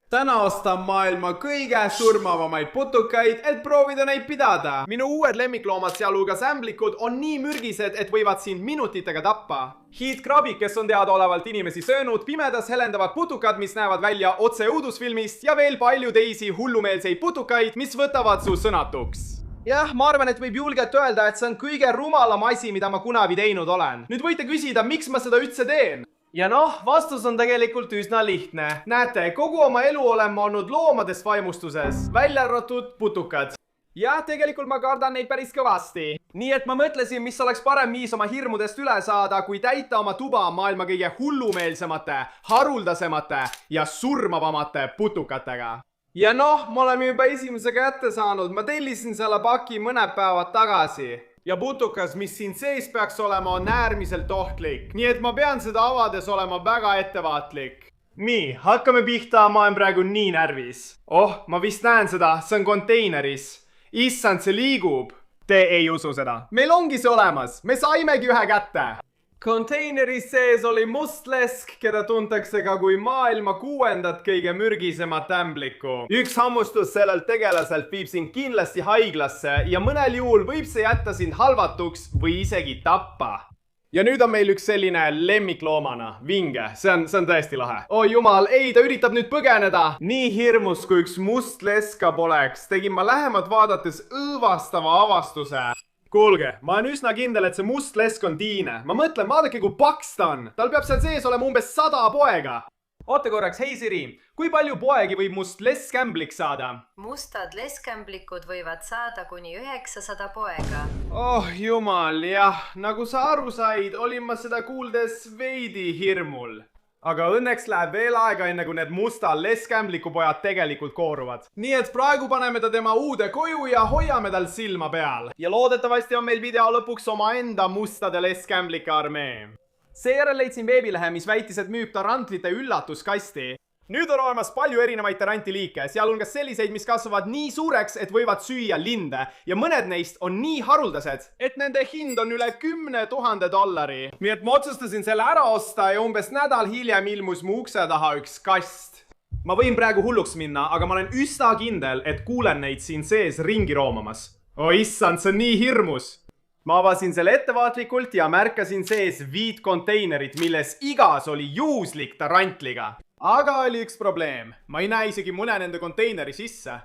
täna ostan maailma kõige surmavamaid putukaid, et proovida neid pidada. Minu uued lemmikloomad, sealhulgas ämblikud, on nii mürgised, et võivad sind minutitega tappa. Hiidkrabid, kes on teadaolevalt inimesi söönud, pimedas helendavad putukad, mis näevad välja otse õudusfilmist ja veel palju teisi hullumeelseid putukaid, mis võtavad su sõnatuks. Jah, ma arvan, et võib julgelt öelda, et see on kõige rumalam asi, mida ma kunagi teinud olen. Nüüd võite küsida, miks ma seda üldse teen? Ja noh, vastus on tegelikult üsna lihtne. Näete, kogu oma elu olen ma olnud loomadest vaimustuses, välja arvatud putukad. Ja tegelikult ma kardan neid päris kõvasti. Nii et ma mõtlesin, mis oleks parem viis oma hirmudest üle saada, kui täita oma tuba maailma kõige hullumeelsemate, haruldasemate ja surmavamate putukatega. Ja noh, ma oleme juba esimese kätte saanud, ma tellisin selle paki mõned päevad tagasi. Ja putukas, mis siin sees peaks olema, on äärmiselt ohtlik. Nii et ma pean seda avades olema väga ettevaatlik. Nii, hakkame pihta, ma olen praegu nii närvis. Oh, ma vist näen seda, see on konteineris. Issand, see liigub. Te ei usu seda. Meil ongi see olemas, me saimegi ühe kätte. Konteineris sees oli must lesk, keda tuntakse ka kui maailma 6. kõige mürgisemat ämblikku. Üks hammustus sellelt tegelaselt viib sind kindlasti haiglasse ja mõnel juhul võib see jätta sind halvatuks või isegi tappa. Ja nüüd on meil üks selline lemmikloomana, vinge, see on tõesti lahe. Oh jumal, ei, ta üritab nüüd põgeneda. Nii hirmus, kui üks must leska poleks, tegin ma lähemalt vaadates õõvastava avastuse. Kuulge, ma olen üsna kindel, et see must lesk on Tiine. Ma mõtlen, vaadake kui paks ta on. Tal peab seal sees olema umbes 100 poega. Oota korraks, hei Siri, kui palju poegi võib must leskämblik saada? Mustad leskämblikud võivad saada kuni 900 poega. Oh jumal, jah, nagu sa aru said, olin ma seda kuuldes veidi hirmul. Aga õnneks läheb veel aega, enne kui need musta leskämbliku pojad tegelikult kooruvad. Nii et praegu paneme ta tema uude koju ja hoiame tal silma peal. Ja loodetavasti on meil video lõpuks omaenda mustade leskämblike armee. Seejärel leidsin veebilehe, mis väitis, et müüb tarantlite üllatuskasti. Nüüd on olemas palju erinevaid tarantiliike, sealhulgas selliseid, mis kasvavad nii suureks, et võivad süüa linde. Ja mõned neist on nii haruldased, et nende hind on üle $10,000. Nii et ma otsustasin selle ära osta ja umbes nädal hiljem ilmus mu ukse taha üks kast. Ma võin praegu hulluks minna, aga ma olen üsna kindel, et kuulen neid siin sees ringi roomamas. Oh issand, see on nii hirmus. Ma avasin selle ettevaatlikult ja märkasin sees 5 konteinerit, milles igas oli juhuslik tarantliga. Aga oli üks probleem. Ma ei näe isegi mõne nende konteineri sisse.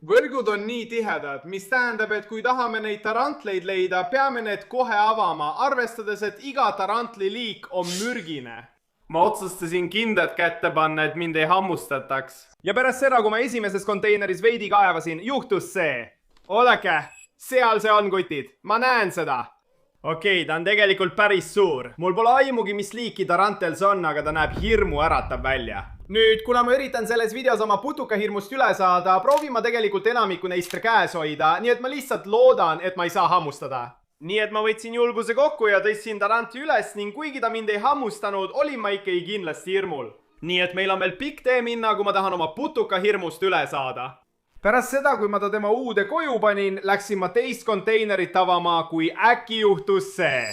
Võrgud on nii tihedad, mis tähendab, et kui tahame neid tarantleid leida, peame need kohe avama, arvestades, et iga tarantli liik on mürgine. Ma otsustasin kindad kätte panna, et mind ei hammustataks. Ja pärast seda, kui ma esimeses konteineris veidi kaevasin, juhtus see. Oodake, seal see on, kutid. Ma näen seda. Okei, ta on tegelikult päris suur. Mul pole aimugi, mis liiki tarantel see on, aga ta näeb hirmu äratav välja. Nüüd, kuna ma üritan selles videos oma putukahirmust üle saada, proovin ma tegelikult enamiku neist käes hoida, nii et ma lihtsalt loodan, et ma ei saa hammustada. Nii et ma võtsin julguse kokku ja tõstsin taranti üles ning kuigi ta mind ei hammustanud, olin ma ikkagi kindlasti hirmul. Nii et meil on veel pikk tee minna, kui ma tahan oma putukahirmust üle saada. Pärast seda, kui ma ta tema uude koju panin, läksin ma teist konteinerit avama, kui äkki juhtus see.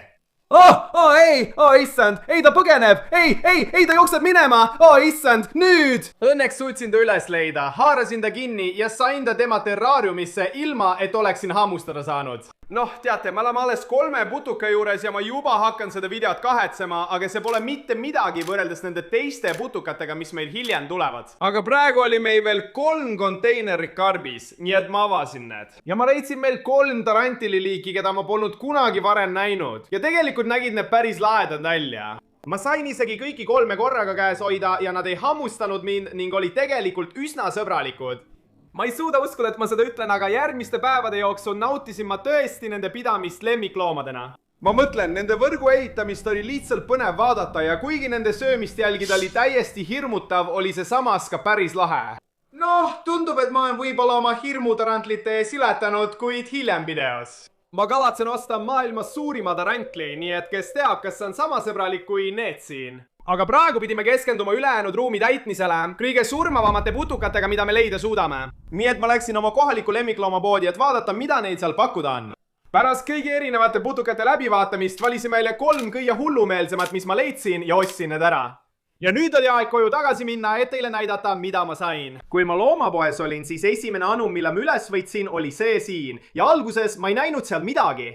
Ei, issand, ei ta põgeneb, ei ta jookseb minema, issand, nüüd! Õnneks suutsin ta üles leida, haarasin ta kinni ja sain ta tema terraariumisse ilma, et oleksin hammustada saanud. Noh, teate, me oleme alles 3 putuka juures ja ma juba hakkan seda videot kahetsema, aga see pole mitte midagi võrreldes nende teiste putukatega, mis meil hiljem tulevad. Aga praegu oli meil veel 3 konteinerit karbis, nii et ma avasin need. Ja ma leidsin meil 3 tarantililiiki, keda ma polnud kunagi varem näinud. Ja tegelikult nägid need päris lahedad välja. Ma sain isegi kõiki 3 korraga käes hoida ja nad ei hammustanud mind ning olid tegelikult üsna sõbralikud. Ma ei suuda uskuda, et ma seda ütlen, aga järgmiste päevade jooksul nautisin ma tõesti nende pidamist lemmikloomadena. Ma mõtlen, nende võrgu ehitamist oli lihtsalt põnev vaadata ja kuigi nende söömist jälgida oli täiesti hirmutav, oli see samas ka päris lahe. Noh, tundub, et ma olen võib-olla oma hirmutarantlite siletanud, kuid hiljem videos. Ma kavatsen osta maailmas suurima tarantli, nii et kes teab, kas see on sama sõbralik kui need siin. Aga praegu pidime keskenduma ülejäänud ruumi täitmisele kõige surmavamate putukatega, mida me leida suudame. Nii et ma läksin oma kohaliku lemmikloomapoodi, et vaadata, mida neil seal pakkuda on. Pärast kõigi erinevate putukate läbivaatamist valisin välja 3 kõige hullumeelsemat, mis ma leidsin ja ostsin need ära. ja nüüd oli aeg koju tagasi minna, et teile näidata, mida ma sain. Kui ma loomapoes olin, siis esimene anum, mille ma üles võtsin, oli see siin. Ja alguses ma ei näinud seal midagi.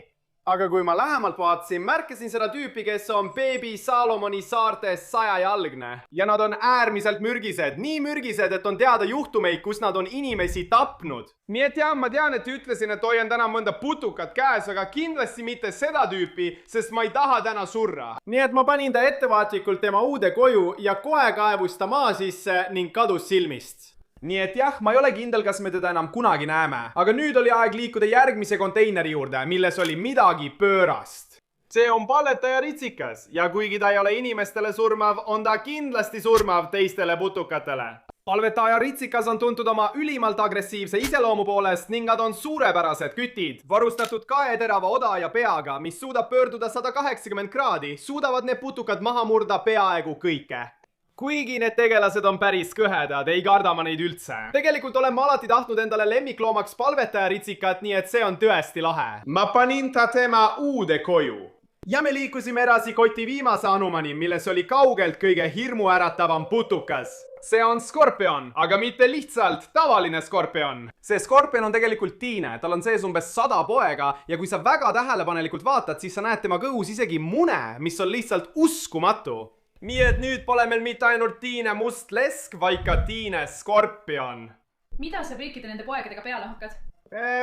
Aga kui ma lähemalt vaatasin, märkasin seda tüüpi, kes on beebi Salomoni saartes 100-jalgne. Ja nad on äärmiselt mürgised. Nii mürgised, et on teada juhtumeid, kus nad on inimesi tapnud. Nii et jah, ma tean, et ütlesin, et hoian täna mõnda putukat käes, aga kindlasti mitte seda tüüpi, sest ma ei taha täna surra. Nii et ma panin ta ettevaatlikult tema uude koju ja kohe kaevus ta maa sisse ning kadus silmist. Nii et jah, ma ei ole kindel, kas me teda enam kunagi näeme. Aga nüüd oli aeg liikuda järgmise konteineri juurde, milles oli midagi pöörast. See on palvetaja ritsikas ja kuigi ta ei ole inimestele surmav, on ta kindlasti surmav teistele putukatele. Palvetaja ritsikas on tuntud oma ülimalt agressiivse iseloomu poolest ning nad on suurepärased kütid. Varustatud kaeterava oda ja peaga, mis suudab pöörduda 180 kraadi, suudavad need putukad maha murda peaaegu kõike. Kuigi need tegelased on päris kõhedad, ei karda ma neid üldse. Tegelikult olen ma alati tahtnud endale lemmikloomaks palvetaja ritsikat, nii et see on tõesti lahe. Ma panin ta tema uude koju. Ja me liikusime edasi koti viimase anumani, milles oli kaugelt kõige hirmuäratavam putukas. See on skorpion, aga mitte lihtsalt tavaline skorpion. See skorpion on tegelikult tiine, tal on sees umbes 100 poega ja kui sa väga tähelepanelikult vaatad, siis sa näed tema kõhus isegi mune, mis on lihtsalt uskumatu. Nii et nüüd pole meil mitte ainult tiine must lesk, vaid ka tiine skorpion. Mida sa kõikide nende poegadega peale hakkad?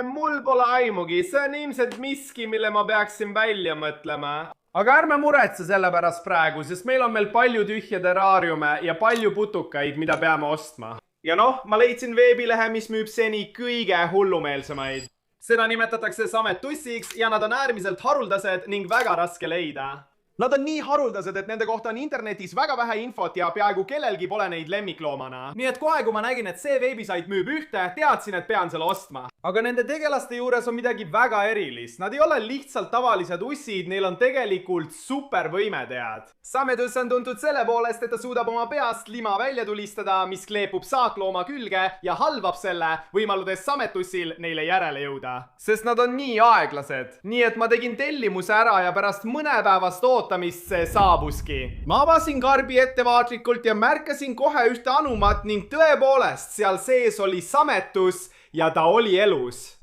Mul pole aimugi, see on ilmselt miski, mille ma peaksin välja mõtlema. Aga ärme muretse selle pärast praegu, sest meil on veel palju tühje terraariume ja palju putukaid, mida peame ostma. Ja noh, ma leidsin veebilehe, mis müüb seni kõige hullumeelsemaid. Seda nimetatakse sametussiks ja nad on äärmiselt haruldased ning väga raske leida. Nad on nii haruldased, et nende kohta on internetis väga vähe infot ja peaaegu kellelgi pole neid lemmikloomana. Nii et kohe, kui ma nägin, et see veebisait müüb ühte, teadsin, et pean selle ostma. Aga nende tegelaste juures on midagi väga erilist. Nad ei ole lihtsalt tavalised ussid, neil on tegelikult supervõimetead. Sametuss on tuntud selle poolest, et ta suudab oma peast lima välja tulistada, mis kleepub saaklooma külge ja halvab selle, võimaludes sametussil neile järele jõuda. Sest nad on nii aeglased. Nii et ma tegin tellimuse ära ja pärast mõnepäevast ootamist see saabuski. Ma avasin karbi ettevaatlikult ja märkasin kohe ühte anumat ning tõepoolest seal sees oli sametus ja ta oli elus.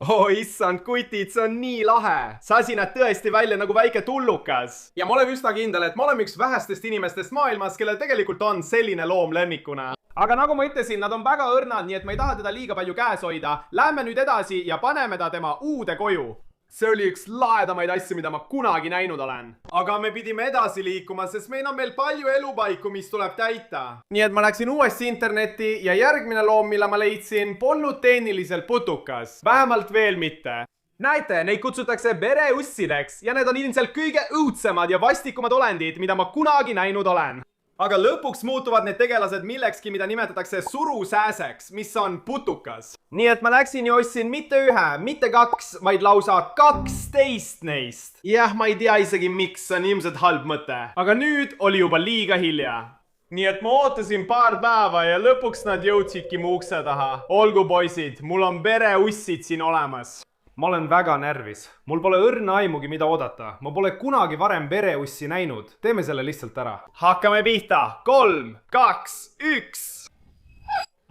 Oh issand, kutid, see on nii lahe. Sa asi näed tõesti välja nagu väike tullukas. Ja ma olen üsna kindel, et ma olen üks vähestest inimestest maailmas, kellel tegelikult on selline loom lemmikuna. Aga nagu ma ütlesin, nad on väga õrnad, nii et ma ei taha teda liiga palju käes hoida. Lähme nüüd edasi ja paneme ta tema uude koju. See oli üks laedamaid asju, mida ma kunagi näinud olen. Aga me pidime edasi liikuma, sest meil on veel palju elupaiku, mis tuleb täita. Nii et ma läksin uuesti internetti ja järgmine loom, mille ma leidsin, polnud tehniliselt putukas. Vähemalt veel mitte. Näite, neid kutsutakse vereussideks ja need on ilmselt kõige õudsemad ja vastikumad olendid, mida ma kunagi näinud olen. Aga lõpuks muutuvad need tegelased millekski, mida nimetatakse surusääseks, mis on putukas. Nii et ma läksin ja ostsin mitte ühe, mitte 2, vaid lausa 12 neist. Jah, ma ei tea isegi miks, see on ilmselt halb mõte. Aga nüüd oli juba liiga hilja. Nii et ma ootasin paar päeva ja lõpuks nad jõudsidki mu ukse taha. Olgu poisid, mul on vereussid siin olemas. Ma olen väga närvis. Mul pole õrna aimugi, mida oodata. Ma pole kunagi varem vereussi näinud. Teeme selle lihtsalt ära. Hakkame pihta. 3, 2, 1.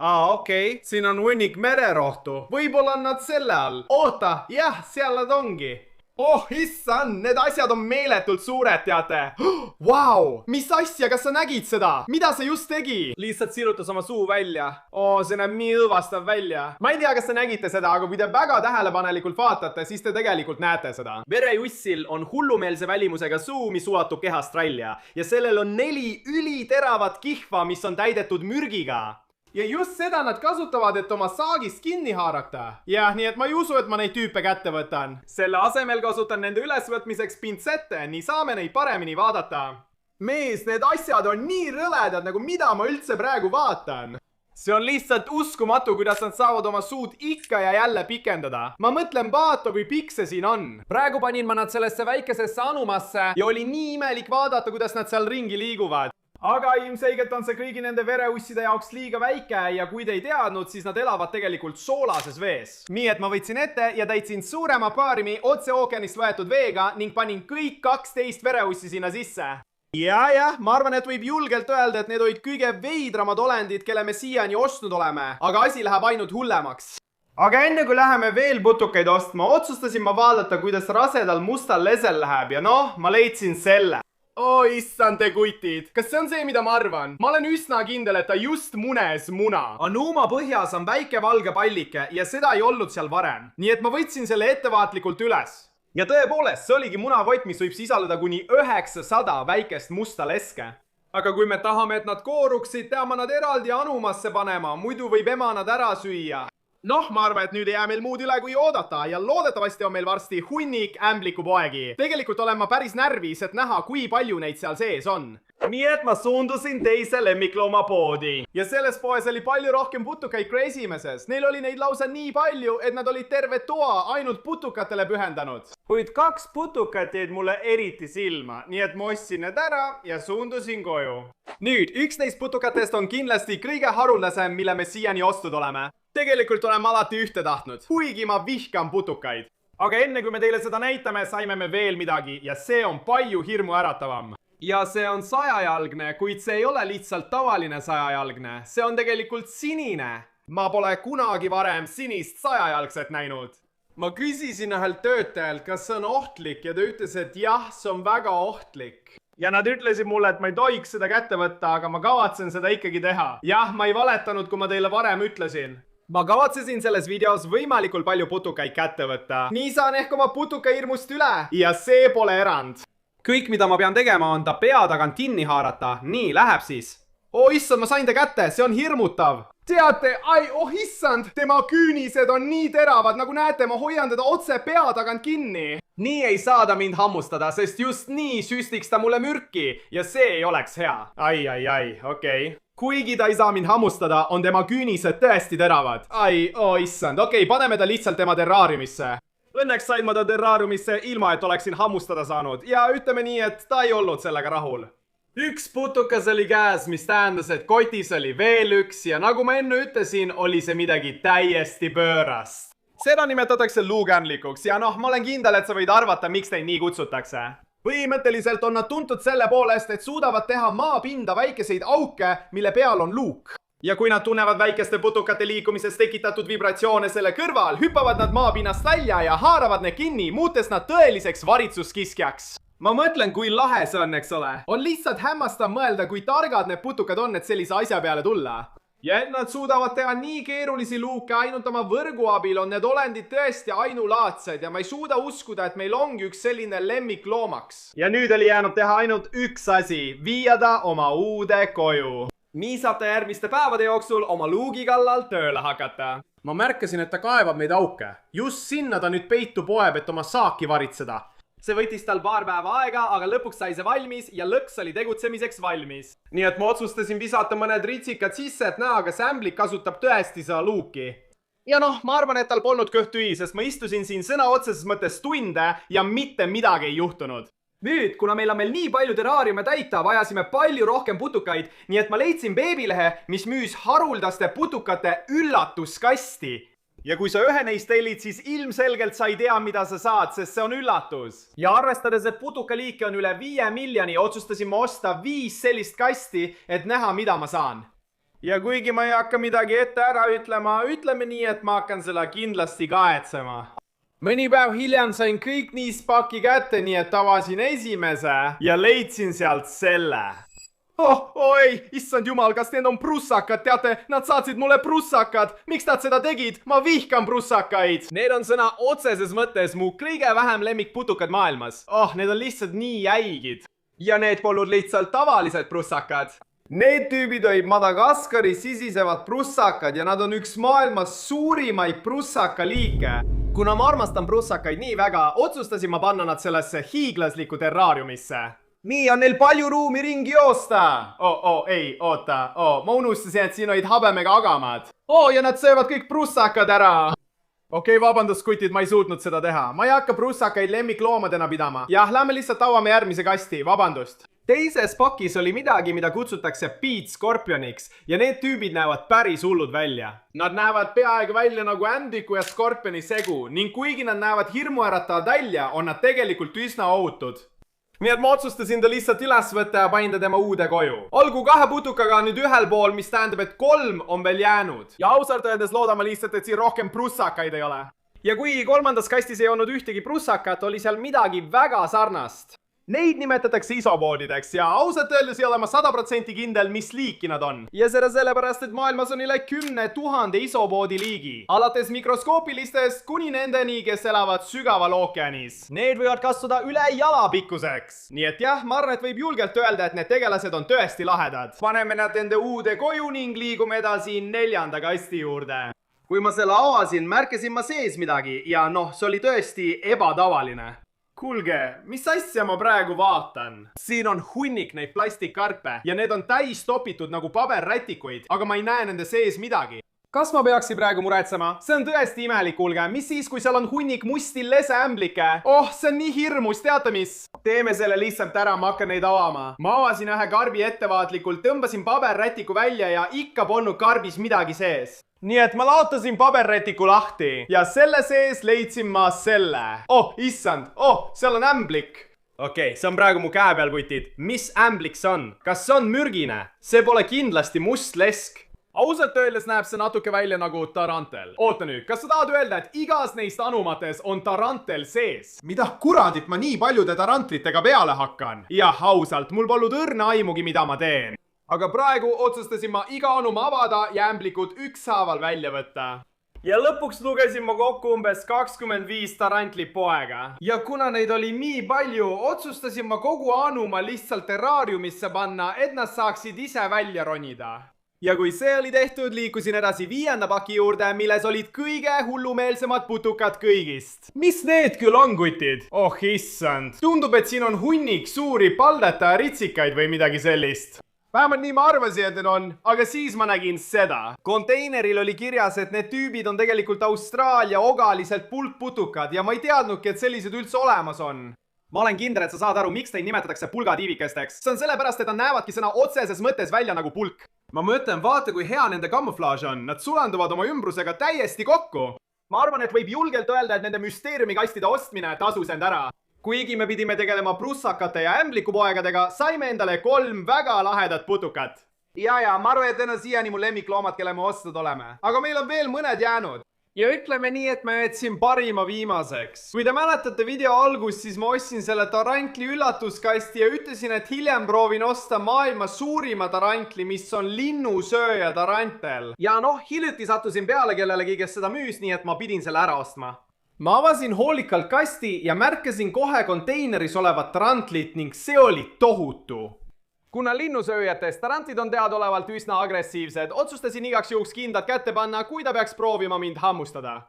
Okei. Siin on hunnik mererohtu. Võib-olla on nad selle all. Oota, jah, seal nad ongi. Oh, issand, need asjad on meeletult suured, teate. Vau, mis asja, kas sa nägid seda? Mida sa just tegi? Lihtsalt sirutas oma suu välja. See näeb nii õõvastav välja. Ma ei tea, kas te nägite seda, aga kui te väga tähelepanelikult vaatate, siis te tegelikult näete seda. Verejussil on hullumeelse välimusega suu, mis ulatub kehast välja. Ja sellel on 4 üliteravat kihva, mis on täidetud mürgiga. Ja just seda nad kasutavad, et oma saagist kinni haarata. Jah, nii et ma ei usu, et ma neid tüüpe kätte võtan. Selle asemel kasutan nende ülesvõtmiseks pintsette, nii saame neid paremini vaadata. Mees, need asjad on nii rõledad, nagu mida ma üldse praegu vaatan. See on lihtsalt uskumatu, kuidas nad saavad oma suud ikka ja jälle pikendada. Ma mõtlen paata, kui pikk see siin on. Praegu panin ma nad sellesse väikesesse anumasse ja oli nii imelik vaadata, kuidas nad seal ringi liiguvad. Aga ilmselgelt on see kõigi nende vereusside jaoks liiga väike ja kui te ei teadnud, siis nad elavad tegelikult soolases vees. Nii et ma võtsin ette ja täitsin suurema akvaariumi otse ookeanist võetud veega ning panin kõik 12 vereussi sinna sisse. jah, ma arvan, et võib julgelt öelda, et need olid kõige veidramad olendid, kelle me siiani ostnud oleme, aga asi läheb ainult hullemaks. Aga enne kui läheme veel putukaid ostma, otsustasin ma vaadata, kuidas rasedal mustal lesel läheb ja noh, ma leidsin selle. Issand te kutid, kas see on see, mida ma arvan? Ma olen üsna kindel, et ta just munes muna. Anuma põhjas on väike valge pallike ja seda ei olnud seal varem. Nii et ma võtsin selle ettevaatlikult üles. Ja tõepoolest, see oligi munakott, mis võib sisaldada kuni 900 väikest musta leske. Aga kui me tahame, et nad kooruksid, peame nad eraldi anumasse panema, muidu võib ema nad ära süüa. Noh, ma arvan, et nüüd ei jää meil muud üle kui oodata ja loodetavasti on meil varsti hunnik ämblikupoegi. Tegelikult olen ma päris närvis, et näha, kui palju neid seal sees on. Nii et ma suundusin teise lemmikloomapoodi. Ja selles poes oli palju rohkem putukaid kui esimeses. Neil oli neid lausa nii palju, et nad olid terve toa ainult putukatele pühendanud. Kuid 2 putukat jäid mulle eriti silma, nii et ma ostsin need ära ja suundusin koju. Nüüd, üks neist putukatest on kindlasti kõige haruldasem, mille me siiani ostnud oleme. Tegelikult olen alati ühte tahtnud, kuigi ma vihkan putukaid. Aga enne kui me teile seda näitame, saime me veel midagi ja see on palju hirmu äratavam. Ja see on 100-jalgne, kuid see ei ole lihtsalt tavaline 100-jalgne, see on tegelikult sinine. Ma pole kunagi varem sinist 100-jalgset näinud. Ma küsisin ühelt töötajalt, kas see on ohtlik ja ta ütles, et jah, see on väga ohtlik. Ja nad ütlesid mulle, et ma ei tohiks seda kätte võtta, aga ma kavatsen seda ikkagi teha. Jah, ma ei valetanud, kui ma teile varem ütlesin. Ma kavatsesin selles videos võimalikult palju putukaid kätte võtta. Nii saan ehk oma putuka hirmust üle. Ja see pole erand. Kõik, mida ma pean tegema, on ta pea tagant kinni haarata. Nii, läheb siis. Issand, ma sain ta kätte, see on hirmutav. Teate, issand, tema küünised on nii teravad, nagu näete, ma hoian teda otse pea tagant kinni. Nii ei saa ta mind hammustada, sest just nii süstiks ta mulle mürki ja see ei oleks hea. Okei. Kuigi ta ei saa mind hammustada, on tema küünised tõesti teravad. Issand, okei, paneme ta lihtsalt tema terraariumisse. Õnneks sain ma ta terraariumisse ilma, et oleksin hammustada saanud ja ütleme nii, et ta ei olnud sellega rahul. Üks putukas oli käes, mis tähendas, et kotis oli veel üks ja nagu ma enne ütlesin, oli see midagi täiesti pöörast. Seda nimetatakse luukämblikuks ja noh, ma olen kindel, et sa võid arvata, miks neid nii kutsutakse. Põhimõtteliselt on nad tuntud selle poolest, et suudavad teha maapinda väikeseid auke, mille peal on luuk. Ja kui nad tunnevad väikeste putukate liikumisest tekitatud vibratsioone selle kõrval, hüppavad nad maapinnast välja ja haaravad need kinni, muutes nad tõeliseks varitsuskiskjaks. Ma mõtlen, kui lahe see on, eks ole. On lihtsalt hämmastav mõelda, kui targad need putukad on, et sellise asja peale tulla. Ja et nad suudavad teha nii keerulisi luuke ainult oma võrgu abil, on need olendid tõesti ainulaadsed ja ma ei suuda uskuda, et meil ongi üks selline lemmikloomaks. Ja nüüd oli jäänud teha ainult üks asi, viia ta oma uude koju. Nii saab ta järgmiste päevade jooksul oma luugi kallal tööle hakata. Ma märkasin, et ta kaevab neid auke. Just sinna ta nüüd peitu poeb, et oma saaki varitseda. See võttis tal paar päeva aega, aga lõpuks sai see valmis ja lõks oli tegutsemiseks valmis. Nii et ma otsustasin visata mõned ritsikad sisse, et näha, kas ämblik kasutab tõesti seda luuki. Ja noh, ma arvan, et tal polnud kõht tühi, sest ma istusin siin sõna otseses mõttes tunde ja mitte midagi ei juhtunud. Nüüd, kuna meil on nii palju terraariume täita, vajasime palju rohkem putukaid, nii et ma leidsin beebilehe, mis müüs haruldaste putukate üllatuskasti. Ja kui sa ühe neist tellid, siis ilmselgelt sa ei tea, mida sa saad, sest see on üllatus. Ja arvestades, et putukaliike on üle 5 miljoni, otsustasin ma osta 5 sellist kasti, et näha, mida ma saan. Ja kuigi ma ei hakka midagi ette ära ütlema, ütleme nii, et ma hakkan seda kindlasti kaetsema. Mõni päev hiljem sain kõik niispaki kätte, nii et avasin esimese ja leidsin sealt selle. Oi, issand jumal, kas need on prussakad, teate, nad saatsid mulle prussakad. Miks nad seda tegid? Ma vihkan prussakaid. Need on sõna otseses mõttes mu kõige vähem lemmikputukad maailmas. Need on lihtsalt nii jäigid. Ja need polnud lihtsalt tavalised prussakad. Need tüübid olid Madagaskari sisisevad prussakad ja nad on üks maailmas suurimaid prussakaliike. Kuna ma armastan prussakaid nii väga, otsustasin ma panna nad sellesse hiiglaslikku terraariumisse. Nii on neil palju ruumi ringi joosta. Ma unustasin, et siin olid habemega agamad. Ja nad söövad kõik prussakad ära. Okei, vabandust, kutid, ma ei suutnud seda teha. Ma ei hakka prussakaid lemmikloomadena pidama. Jah, lähme lihtsalt avame järgmise kasti, vabandust. Teises pakis oli midagi, mida kutsutakse Beat Scorpioniks ja need tüübid näevad päris hullud välja. Nad näevad peaaegu välja nagu ämbliku ja skorpioni segu ning kuigi nad näevad hirmuäratavad välja, on nad tegelikult üsna ohutud. nii et ma otsustasin ta lihtsalt üles võtta ja panin ta tema uude koju. Olgu 2 putukaga nüüd ühel pool, mis tähendab, et 3 on veel jäänud. Ja ausalt öeldes loodan ma lihtsalt, et siin rohkem prussakaid ei ole. Ja kuigi 3. kastis ei olnud ühtegi prussakat, oli seal midagi väga sarnast. Neid nimetatakse isopoodideks ja ausalt öeldes ei ole ma 100% kindel, mis liiki nad on. Ja seda sellepärast, et maailmas on üle 10 000 isopoodi liigi. Alates mikroskoopilistest kuni nendeni, kes elavad sügaval ookeanis. Need võivad kasvada üle jala pikkuseks. Nii et jah, ma arvan, et võib julgelt öelda, et need tegelased on tõesti lahedad. Paneme nad ende uude koju ning liigume edasi 4. kasti juurde. Kui ma selle avasin, märkasin ma sees midagi ja noh, see oli tõesti ebatavaline. Kuulge, mis asja ma praegu vaatan? Siin on hunnik neid plastikkarpe ja need on täis topitud nagu paberrätikuid, aga ma ei näe nende sees midagi. Kas ma peaksin praegu muretsema? See on tõesti imelik, kuulge. Mis siis, kui seal on hunnik musti leseämblikke? Oh, see on nii hirmus, teate mis? Teeme selle lihtsalt ära, ma hakkan neid avama. Ma avasin ühe karbi ettevaatlikult, tõmbasin paberrätiku välja ja ikka polnud karbis midagi sees. Nii et ma laotasin paberrätiku lahti ja selle sees leidsin ma selle. Oh, issand, seal on ämblik. Okei, see on praegu mu käe peal, kutid. Mis ämblik see on? Kas see on mürgine? See pole kindlasti must lesk. Ausalt öeldes näeb see natuke välja nagu tarantel. Oota nüüd, kas sa tahad öelda, et igas neist anumates on tarantel sees? Mida kuradit ma nii paljude tarantlitega peale hakkan? Jah, ausalt, mul polnud õrna aimugi, mida ma teen. Aga praegu otsustasin ma iga anuma avada ja ämblikud ükshaaval välja võtta. Ja lõpuks lugesin ma kokku umbes 25 tarantlipoega. Ja kuna neid oli nii palju, otsustasin ma kogu anuma lihtsalt terraariumisse panna, et nad saaksid ise välja ronida. Ja kui see oli tehtud, liikusin edasi 5. paki juurde, milles olid kõige hullumeelsemad putukad kõigist. Mis need küll on, kutid? Oh issand. Tundub, et siin on hunnik suuri paldeta ritsikaid või midagi sellist. Vähemalt nii ma arvasin, et need on, aga siis ma nägin seda. Konteineril oli kirjas, et need tüübid on tegelikult Austraalia ogaliselt pulkputukad ja ma ei teadnudki, et sellised üldse olemas on. Ma olen kindel, et sa saad aru, miks neid nimetatakse pulgatiivikesteks. See on sellepärast, et nad näevadki sõna otseses mõttes välja nagu pulk. Ma mõtlen, vaata kui hea nende kamuflaaž on. Nad sulanduvad oma ümbrusega täiesti kokku. Ma arvan, et võib julgelt öelda, et nende müsteeriumikastide ostmine tasus end ära. Kuigi me pidime tegelema prussakate ja ämblikupoegadega, saime endale 3 väga lahedat putukat. Ja, ma arvan, et need on siiani mu lemmikloomad, kelle me ostnud oleme. Aga meil on veel mõned jäänud. Ja ütleme nii, et ma jätsin parima viimaseks. Kui te mäletate video algust, siis ma ostsin selle tarantli üllatuskasti ja ütlesin, et hiljem proovin osta maailma suurima tarantli, mis on linnusööja tarantel. Ja noh, hiljuti sattusin peale kellelegi, kes seda müüs, nii et ma pidin selle ära ostma. Ma avasin hoolikalt kasti ja märkasin kohe konteineris olevat tarantlit ning see oli tohutu. Kuna linnusööjatest tarantlid on teadaolevalt üsna agressiivsed, otsustasin igaks juhuks kindlad kätte panna, kui ta peaks proovima mind hammustada.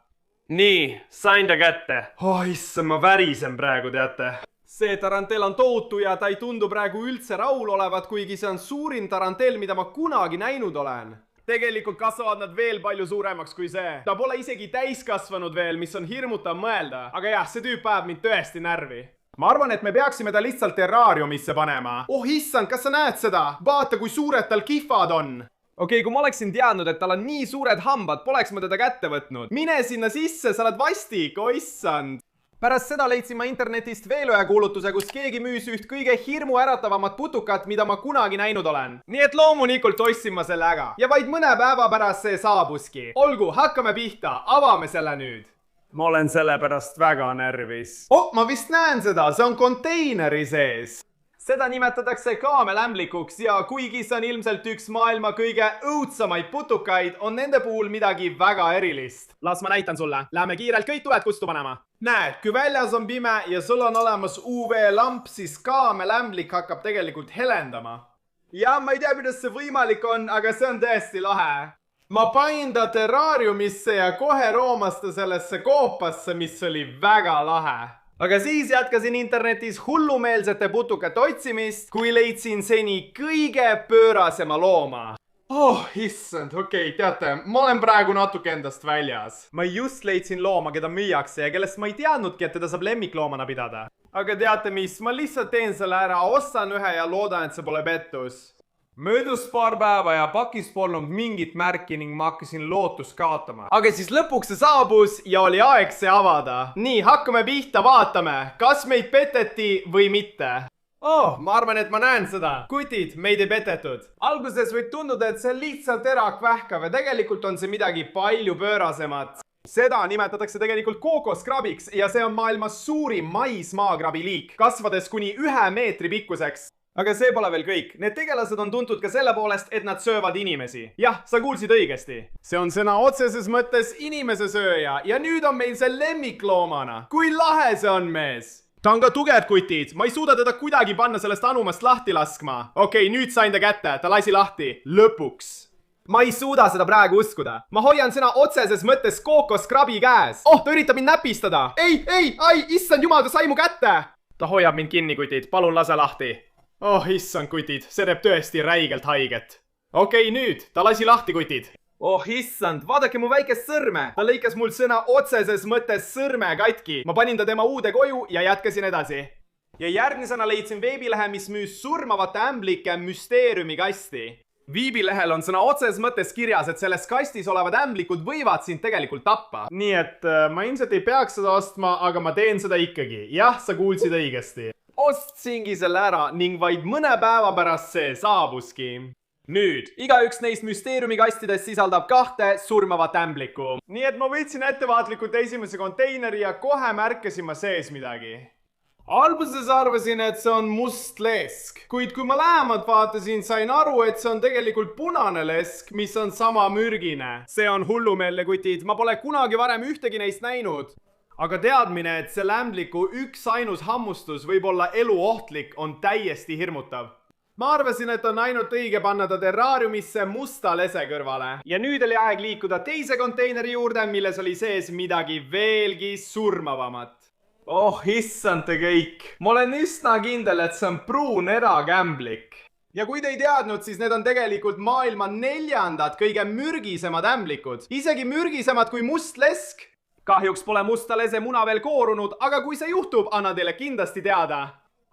Nii, sain ta kätte. Oh issand, ma värisen praegu, teate. See tarantel on tohutu ja ta ei tundu praegu üldse rahul olevat, kuigi see on suurim tarantel, mida ma kunagi näinud olen. Tegelikult kasvavad nad veel palju suuremaks kui see. Ta pole isegi täiskasvanud veel, mis on hirmutav mõelda. Aga jah, see tüüp ajab mind tõesti närvi. Ma arvan, et me peaksime ta lihtsalt terraariumisse panema. Oh issand, kas sa näed seda? Vaata, kui suured tal kihvad on. Okei, kui ma oleksin teadnud, et tal on nii suured hambad, poleks ma teda kätte võtnud. Mine sinna sisse, sa oled vastik, oh issand. Pärast seda leidsin ma internetist veel ühe kuulutuse, kus keegi müüs üht kõige hirmuäratavamat putukat, mida ma kunagi näinud olen. Nii et loomulikult ostsin ma selle ära. Ja vaid mõne päeva pärast see saabuski. Olgu, hakkame pihta, avame selle nüüd. Ma olen selle pärast väga närvis. Oh, ma vist näen seda, see on konteineri sees. Seda nimetatakse kaamelämblikuks ja kuigi see on ilmselt üks maailma kõige õudsamaid putukaid, on nende puhul midagi väga erilist. Las ma näitan sulle. Läheme kiirelt kõik tuled kustu panema. Näed, kui väljas on pime ja sul on olemas UV-lamp, siis kaamelämblik hakkab tegelikult helendama. Ja ma ei tea, kuidas see võimalik on, aga see on tõesti lahe. Ma panin ta terraariumisse ja kohe roomas ta sellesse koopasse, mis oli väga lahe. Aga siis jätkasin internetis hullumeelsete putukate otsimist, kui leidsin seni kõige pöörasema looma. Oh, issand, okei, teate, ma olen praegu natuke endast väljas. Ma just leidsin looma, keda müüakse ja kellest ma ei teadnudki, et teda saab lemmikloomana pidada. Aga teate mis, ma lihtsalt teen selle ära, ostan ühe ja loodan, et see pole pettus. Möödus paar päeva ja pakis polnud mingit märki ning ma hakkasin lootust kaotama. Aga siis lõpuks see saabus ja oli aeg see avada. Nii, hakkame pihta, vaatame, kas meid peteti või mitte. oh, ma arvan, et ma näen seda. Kutid, meid ei petetud. Alguses võib tunduda, et see on lihtsalt terakvähkav ja tegelikult on see midagi palju pöörasemat. Seda nimetatakse tegelikult kookoskrabiks ja see on maailmas suurim maismaakrabi liik, kasvades kuni 1 meetri pikkuseks. Aga see pole veel kõik. Need tegelased on tuntud ka selle poolest, et nad söövad inimesi. Jah, sa kuulsid õigesti. See on sõna otseses mõttes inimese sööja ja nüüd on meil see lemmikloomana. Kui lahe see on, mees! Ta on ka tugev, kutid. Ma ei suuda teda kuidagi panna sellest anumast lahti laskma. Okei, nüüd sain ta kätte. Ta lasi lahti. Lõpuks. Ma ei suuda seda praegu uskuda. Ma hoian sõna otseses mõttes kookoskrabi käes. Oh, ta üritab mind näpistada. Ei, issand jumal, ta sai mu kätte. Ta hoiab mind kinni, kutid. Palun lase lahti. Oh, issand, kutid. See teeb tõesti räigelt haiget. Okei, nüüd. Ta lasi lahti, kutid. Oh, issand. Vaadake mu väikest sõrme. Ta lõikas mul sõna otseses mõttes sõrme katki. Ma panin ta tema uude koju ja jätkasin edasi. Ja järgmisena leidsin veebilehe, mis müüs surmavate ämblike müsteeriumi kasti. Viibilehel on sõna otseses mõttes kirjas, et selles kastis olevad ämblikud võivad sind tegelikult tappa. Nii et ma ilmselt ei peaks seda ostma, aga ma teen seda ikkagi. Jah, sa kuulsid õigesti. Ostsingi selle ära ning vaid mõne päeva pärast see saabuski. Nüüd, igaüks neist müsteeriumikastidest sisaldab 2 surmavat ämblikku. Nii et ma võtsin ettevaatlikult esimese konteineri ja kohe märkasin ma sees midagi. Alguses arvasin, et see on must lesk, kuid kui ma lähemalt vaatasin, sain aru, et see on tegelikult punane lesk, mis on sama mürgine. See on hullumeelne, kutid, ma pole kunagi varem ühtegi neist näinud. Aga teadmine, et selle ämbliku üksainus hammustus võib olla eluohtlik, on täiesti hirmutav. Ma arvasin, et on ainult õige panna ta terraariumisse musta lese kõrvale. Ja nüüd oli aeg liikuda teise konteineri juurde, milles oli sees midagi veelgi surmavamat. Oh, issand te kõik. Ma olen üsna kindel, et see on pruun erakämblik. Ja kui te ei teadnud, siis need on tegelikult maailma 4. kõige mürgisemad ämblikud. Isegi mürgisemad kui must lesk. Kahjuks pole musta lese muna veel koorunud, aga kui see juhtub, anna teile kindlasti teada.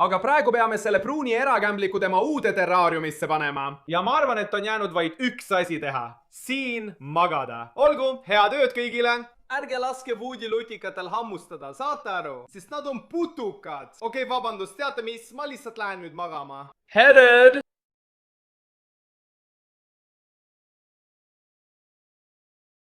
Aga praegu peame selle pruuni erakämbliku tema uude terraariumisse panema. Ja ma arvan, et on jäänud vaid üks asi teha. Siin magada. Olgu, head ööd kõigile. Ärge laske voodilutikatel hammustada, saate aru? Sest nad on putukad. Okei, vabandust, teate mis? Ma lihtsalt lähen nüüd magama. Head ööd!